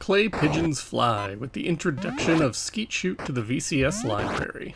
Clay Pigeons Fly with the introduction of Skeet Shoot to the VCS library.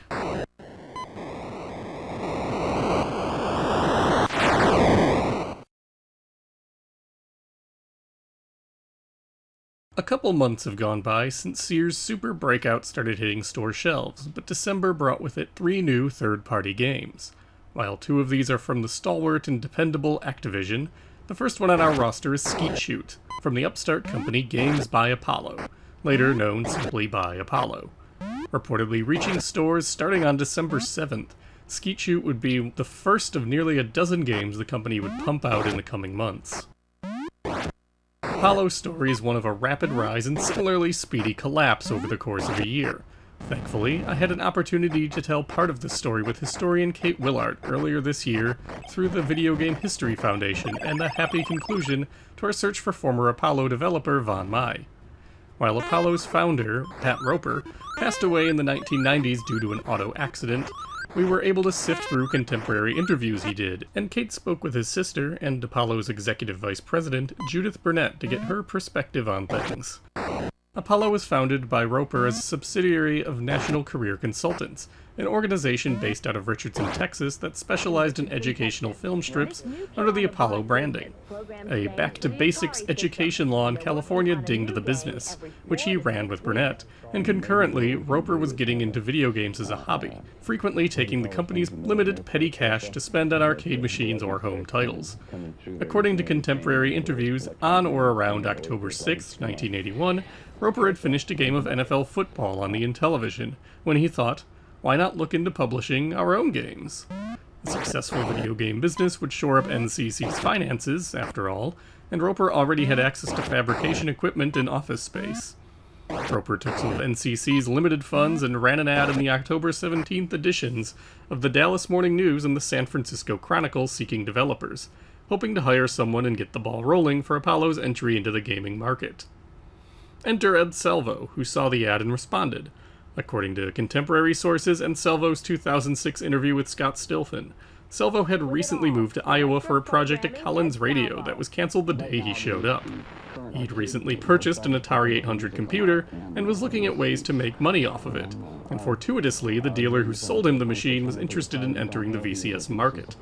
A couple months have gone by since Sears' Super Breakout started hitting store shelves, but December brought with it 3 new third-party games. While 2 of these are from the stalwart and dependable Activision, the first one on our roster is Skeet Shoot, from the upstart company Games by Apollo, later known simply by Apollo. Reportedly reaching stores starting on December 7th, Skeet Shoot would be the first of nearly a dozen games the company would pump out in the coming months. Apollo's story is one of a rapid rise and similarly speedy collapse over the course of a year. Thankfully, I had an opportunity to tell part of this story with historian Kate Willard earlier this year through the Video Game History Foundation and a happy conclusion to our search for former Apollo developer Von Mai. While Apollo's founder, Pat Roper, passed away in the 1990s due to an auto accident, we were able to sift through contemporary interviews he did, and Kate spoke with his sister and Apollo's executive vice president, Judith Burnett, to get her perspective on things. Apollo was founded by Roper as a subsidiary of National Career Consultants, an organization based out of Richardson, Texas that specialized in educational film strips under the Apollo branding. A back-to-basics education law in California dinged the business, which he ran with Burnett, and concurrently, Roper was getting into video games as a hobby, frequently taking the company's limited petty cash to spend on arcade machines or home titles. According to contemporary interviews, on or around October 6, 1981, Roper had finished a game of NFL football on the Intellivision, when he thought, why not look into publishing our own games? A successful video game business would shore up NCC's finances, after all, and Roper already had access to fabrication equipment and office space. Roper took some of NCC's limited funds and ran an ad in the October 17th editions of the Dallas Morning News and the San Francisco Chronicle seeking developers, hoping to hire someone and get the ball rolling for Apollo's entry into the gaming market. Enter Ed Salvo, who saw the ad and responded. According to contemporary sources and Salvo's 2006 interview with Scott Stilfen, Salvo had recently moved to Iowa for a project at Collins Radio that was canceled the day he showed up. He'd recently purchased an Atari 800 computer and was looking at ways to make money off of it, and fortuitously, the dealer who sold him the machine was interested in entering the VCS market.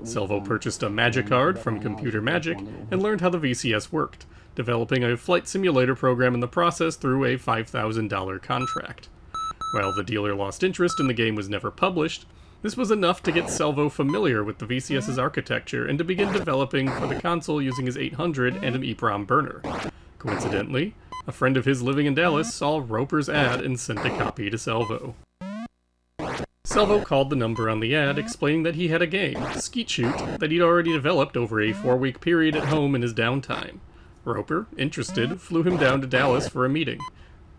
Salvo purchased a Magicard from Computer Magic and learned how the VCS worked, developing a flight simulator program in the process through a $5,000 contract. While the dealer lost interest and the game was never published, this was enough to get Salvo familiar with the VCS's architecture and to begin developing for the console using his 800 and an EEPROM burner. Coincidentally, a friend of his living in Dallas saw Roper's ad and sent a copy to Salvo. Salvo called the number on the ad, explaining that he had a game, Skeet Shoot, that he'd already developed over a 4-week period at home in his downtime. Roper, interested, flew him down to Dallas for a meeting.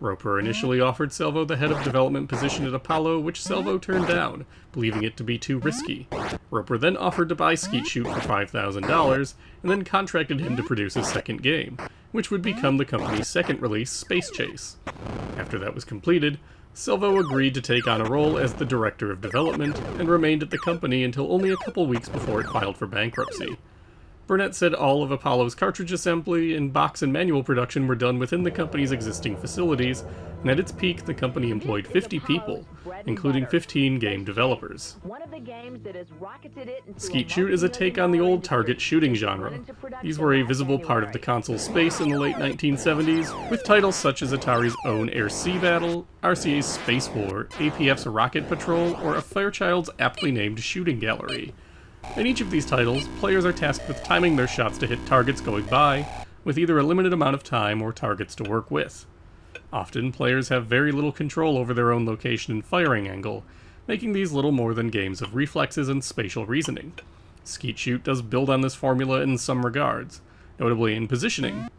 Roper initially offered Salvo the head of development position at Apollo, which Salvo turned down, believing it to be too risky. Roper then offered to buy Skeet Shoot for $5,000, and then contracted him to produce his second game, which would become the company's second release, Space Chase. After that was completed, Salvo agreed to take on a role as the director of development, and remained at the company until only a couple weeks before it filed for bankruptcy. Burnett said all of Apollo's cartridge assembly and box and manual production were done within the company's existing facilities, and at its peak, the company employed 50 people, including 15 game developers. Skeet Shoot is a take on the old target shooting genre. These were a visible part of the console space in the late 1970s, with titles such as Atari's own Air-Sea Battle, RCA's Space War, APF's Rocket Patrol, or a Fairchild's aptly named Shooting Gallery. In each of these titles, players are tasked with timing their shots to hit targets going by, with either a limited amount of time or targets to work with. Often, players have very little control over their own location and firing angle, making these little more than games of reflexes and spatial reasoning. Skeet Shoot does build on this formula in some regards, notably in positioning.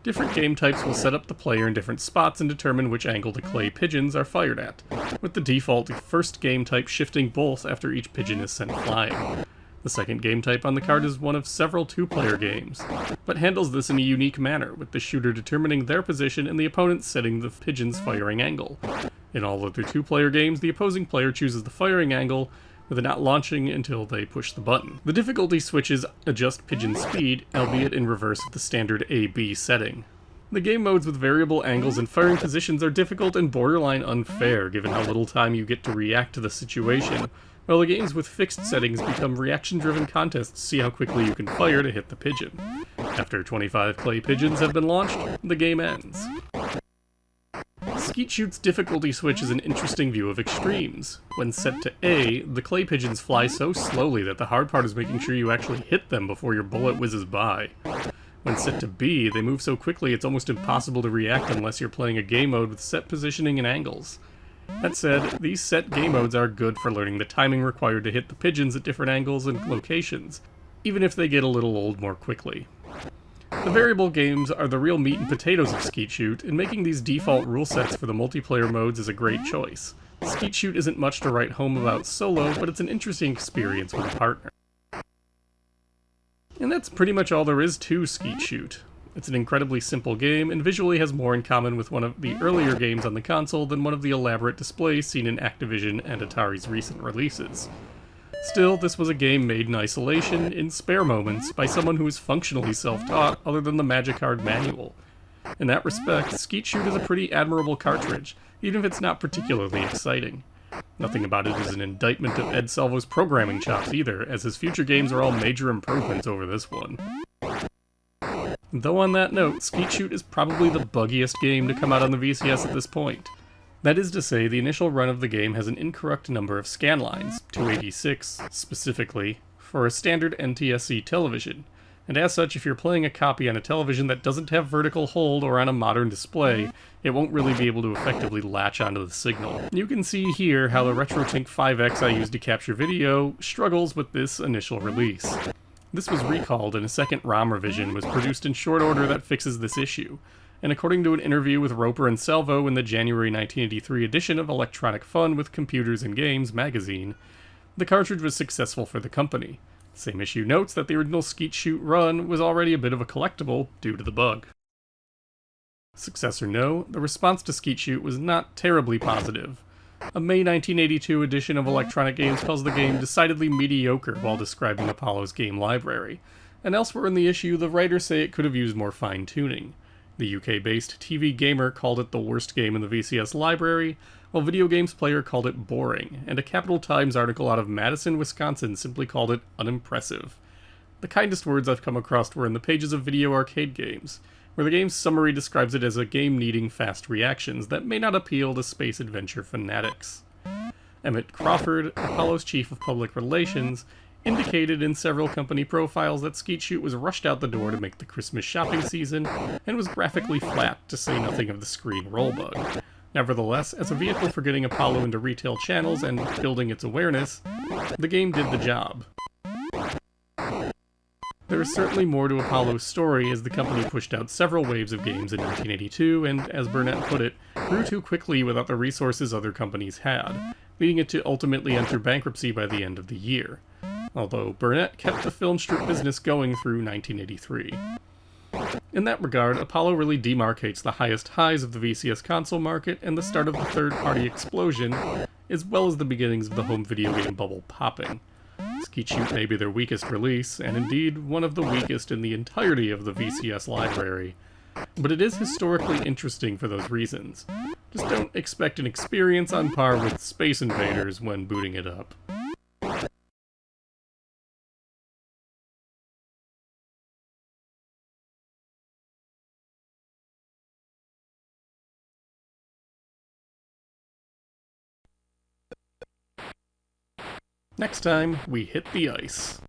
Different game types will set up the player in different spots and determine which angle the clay pigeons are fired at, with the default first game type shifting both after each pigeon is sent flying. The second game type on the card is one of several 2-player games, but handles this in a unique manner, with the shooter determining their position and the opponent setting the pigeon's firing angle. In all other 2-player games, the opposing player chooses the firing angle, with it not launching until they push the button. The difficulty switches adjust pigeon speed, albeit in reverse of the standard A-B setting. The game modes with variable angles and firing positions are difficult and borderline unfair given how little time you get to react to the situation, while the games with fixed settings become reaction-driven contests to see how quickly you can fire to hit the pigeon. After 25 clay pigeons have been launched, the game ends. Skeet Shoot's difficulty switch is an interesting view of extremes. When set to A, the clay pigeons fly so slowly that the hard part is making sure you actually hit them before your bullet whizzes by. When set to B, they move so quickly it's almost impossible to react unless you're playing a game mode with set positioning and angles. That said, these set game modes are good for learning the timing required to hit the pigeons at different angles and locations, even if they get a little old more quickly. The variable games are the real meat and potatoes of Skeet Shoot, and making these default rule sets for the multiplayer modes is a great choice. Skeet Shoot isn't much to write home about solo, but it's an interesting experience with a partner. And that's pretty much all there is to Skeet Shoot. It's an incredibly simple game, and visually has more in common with one of the earlier games on the console than one of the elaborate displays seen in Activision and Atari's recent releases. Still, this was a game made in isolation, in spare moments, by someone who is functionally self-taught other than the Magic Card manual. In that respect, Skeet Shoot is a pretty admirable cartridge, even if it's not particularly exciting. Nothing about it is an indictment of Ed Salvo's programming chops either, as his future games are all major improvements over this one. Though on that note, Skeet Shoot is probably the buggiest game to come out on the VCS at this point. That is to say, the initial run of the game has an incorrect number of scan lines, 286 specifically, for a standard NTSC television, and as such, if you're playing a copy on a television that doesn't have vertical hold or on a modern display, it won't really be able to effectively latch onto the signal. You can see here how the RetroTink 5X I used to capture video struggles with this initial release. This was recalled, and a second ROM revision was produced in short order that fixes this issue. And according to an interview with Roper and Salvo in the January 1983 edition of Electronic Fun with Computers and Games magazine, the cartridge was successful for the company. The same issue notes that the original Skeet Shoot run was already a bit of a collectible due to the bug. Success or no, the response to Skeet Shoot was not terribly positive. A May 1982 edition of Electronic Games calls the game decidedly mediocre while describing Apollo's game library, and elsewhere in the issue the writers say it could have used more fine-tuning. The UK-based TV Gamer called it the worst game in the VCS library, while Video Games Player called it boring, and a Capital Times article out of Madison, Wisconsin simply called it unimpressive. The kindest words I've come across were in the pages of Video Arcade Games, where the game's summary describes it as a game needing fast reactions that may not appeal to space adventure fanatics. Emmett Crawford, Apollo's chief of public relations, indicated in several company profiles that Skeet Shoot was rushed out the door to make the Christmas shopping season, and was graphically flat, to say nothing of the screen roll bug. Nevertheless, as a vehicle for getting Apollo into retail channels and building its awareness, the game did the job. There is certainly more to Apollo's story, as the company pushed out several waves of games in 1982 and, as Burnett put it, grew too quickly without the resources other companies had, leading it to ultimately enter bankruptcy by the end of the year. Although Burnett kept the film strip business going through 1983. In that regard, Apollo really demarcates the highest highs of the VCS console market and the start of the third-party explosion, as well as the beginnings of the home video game bubble popping. Skeet Shoot may be their weakest release, and indeed one of the weakest in the entirety of the VCS library, but it is historically interesting for those reasons. Just don't expect an experience on par with Space Invaders when booting it up. Next time, we hit the ice.